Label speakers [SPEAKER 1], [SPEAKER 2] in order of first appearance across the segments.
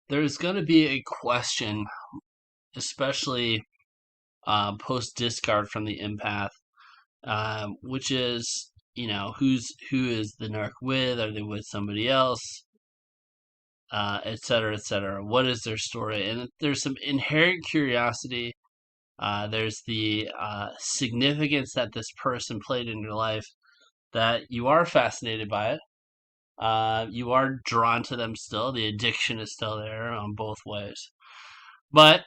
[SPEAKER 1] there's going to be a question, especially post discard from the empath, which is, who is the narc with? Are they with somebody else? Et cetera, et cetera. What is their story? And there's some inherent curiosity. There's the significance that this person played in your life, that you are fascinated by it. You are drawn to them still. The addiction is still there on both ways. But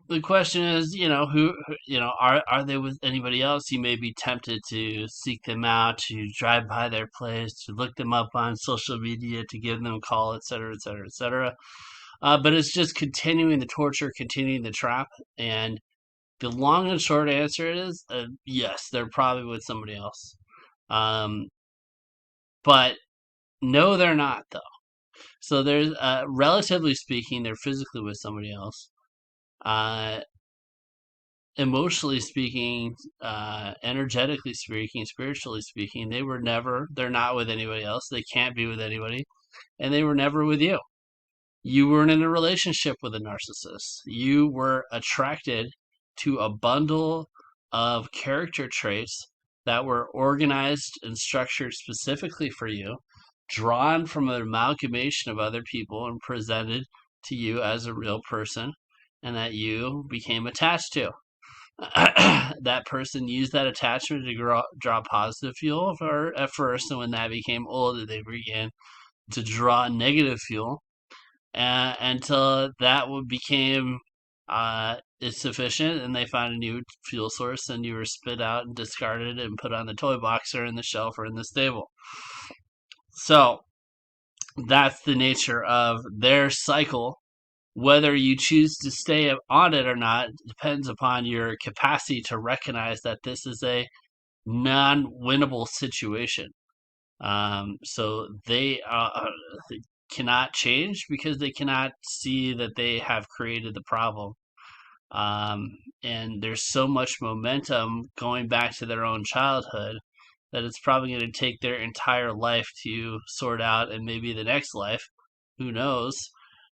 [SPEAKER 1] the question is, are they with anybody else? You may be tempted to seek them out, to drive by their place, to look them up on social media, to give them a call, et cetera, et cetera, et cetera. But it's just continuing the torture, continuing the trap. And the long and short answer is yes, they're probably with somebody else. Um, but no, they're not, though. So there's, relatively speaking, they're physically with somebody else. Uh, Emotionally speaking, energetically speaking, spiritually speaking, they're not with anybody else. They can't be with anybody. And they were never with you. You weren't in a relationship with a narcissist. You were attracted to a bundle of character traits that were organized and structured specifically for you, drawn from an amalgamation of other people and presented to you as a real person, and that you became attached to. That person used that attachment to draw positive fuel at first, and when that became old, they began to draw negative fuel, until that became insufficient, and they found a new fuel source, and you were spit out and discarded and put on the toy box or in the shelf or in the stable. So that's the nature of their cycle. Whether you choose to stay on it or not depends upon your capacity to recognize that this is a non-winnable situation. So they cannot change because they cannot see that they have created the problem. And there's so much momentum going back to their own childhood that it's probably going to take their entire life to sort out, and maybe the next life, who knows?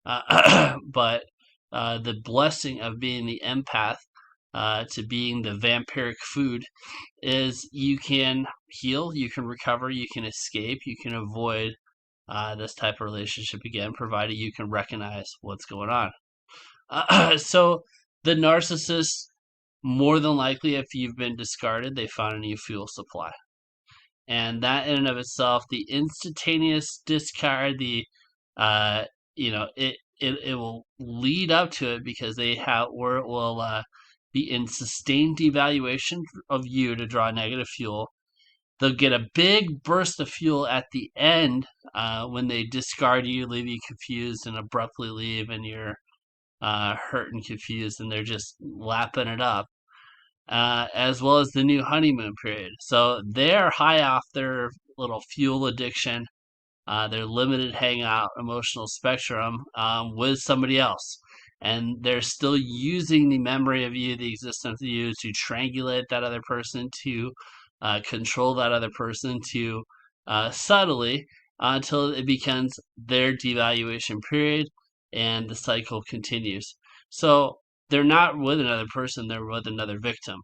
[SPEAKER 1] But the blessing of being the empath, to being the vampiric food, is you can heal, you can recover, you can escape, you can avoid this type of relationship again, provided you can recognize what's going on. So the narcissist, more than likely, if you've been discarded, they found a new fuel supply. And that in and of itself, the instantaneous discard, uh, it will lead up to it because they have, or it will be in sustained devaluation of you to draw negative fuel. They'll get a big burst of fuel at the end, when they discard you, leave you confused, and abruptly leave, and you're hurt and confused, and they're just lapping it up, as well as the new honeymoon period. So they're high off their little fuel addiction, their limited hangout emotional spectrum, with somebody else. And they're still using the memory of you, the existence of you, to triangulate that other person, to control that other person, to subtly, until it becomes their devaluation period and the cycle continues. So they're not with another person, they're with another victim.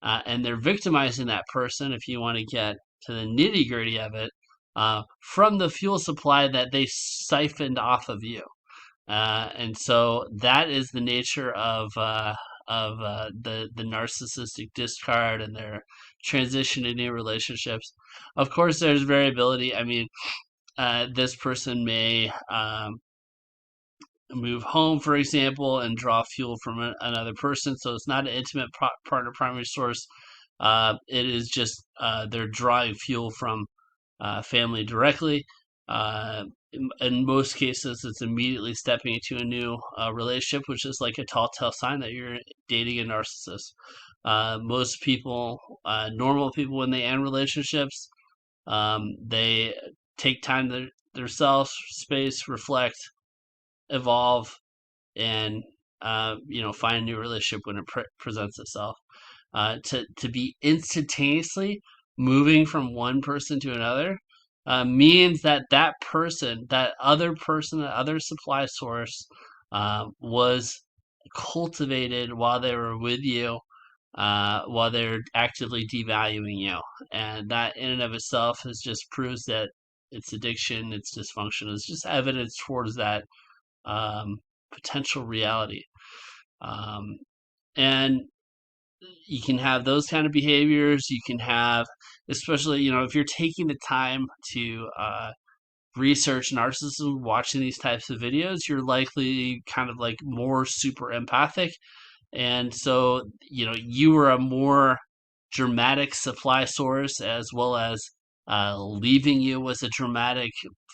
[SPEAKER 1] And they're victimizing that person, if you want to get to the nitty gritty of it, from the fuel supply that they siphoned off of you. And so that is the nature of the narcissistic discard and their transition to new relationships. Of course, there's variability. I mean, this person may move home, for example, and draw fuel from another person. So it's not an intimate partner primary source. It is just they're drawing fuel from family directly. In most cases, it's immediately stepping into a new relationship, which is like a tall tale sign that you're dating a narcissist. Most people, normal people, when they end relationships, they take time to themselves, space, reflect, evolve, and find a new relationship when it presents itself. To be instantaneously moving from one person to another means that that other person, that other supply source, was cultivated while they were with you, while they're actively devaluing you. And that in and of itself is just proves that it's addiction, it's dysfunction, it's just evidence towards that um, potential reality. Um, and you can have those kind of behaviors. You can have, especially, if you're taking the time to research narcissism, watching these types of videos, you're likely kind of like more super empathic. And so, you were a more dramatic supply source, as well as leaving you was a dramatic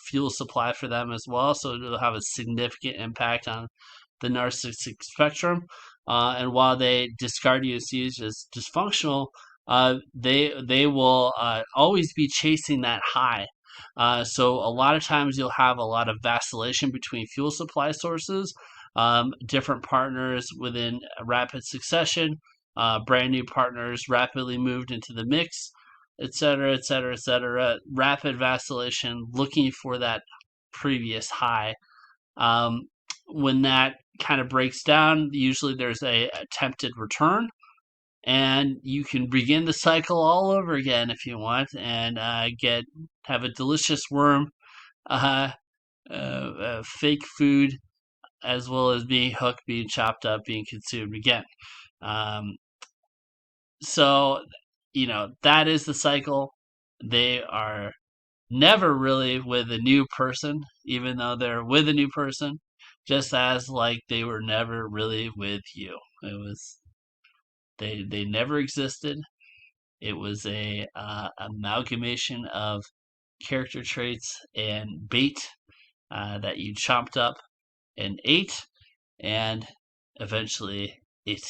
[SPEAKER 1] fuel supply for them as well. So it'll have a significant impact on the narcissistic spectrum. And while they discard you as used as dysfunctional, they will always be chasing that high. So a lot of times you'll have a lot of vacillation between fuel supply sources, different partners within a rapid succession, brand new partners rapidly moved into the mix, et cetera, et cetera, et cetera. Rapid vacillation, looking for that previous high. Um, when that kind of breaks down, usually there's a attempted return, and you can begin the cycle all over again if you want, and have a delicious worm, uh, fake food, as well as being hooked, being chopped up, being consumed again. Um, so, that is the cycle. They are never really with a new person, even though they're with a new person, just as like they were never really with you. It was they never existed. It was a amalgamation of character traits and bait that you chopped up and ate, and eventually it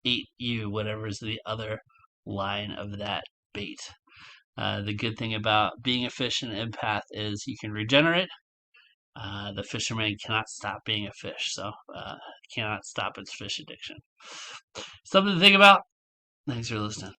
[SPEAKER 1] ate you, whatever's the other line of that bait. The good thing about being a fish and an empath is you can regenerate. The fisherman cannot stop being a fish, so cannot stop its fish addiction. Something to think about. Thanks for listening.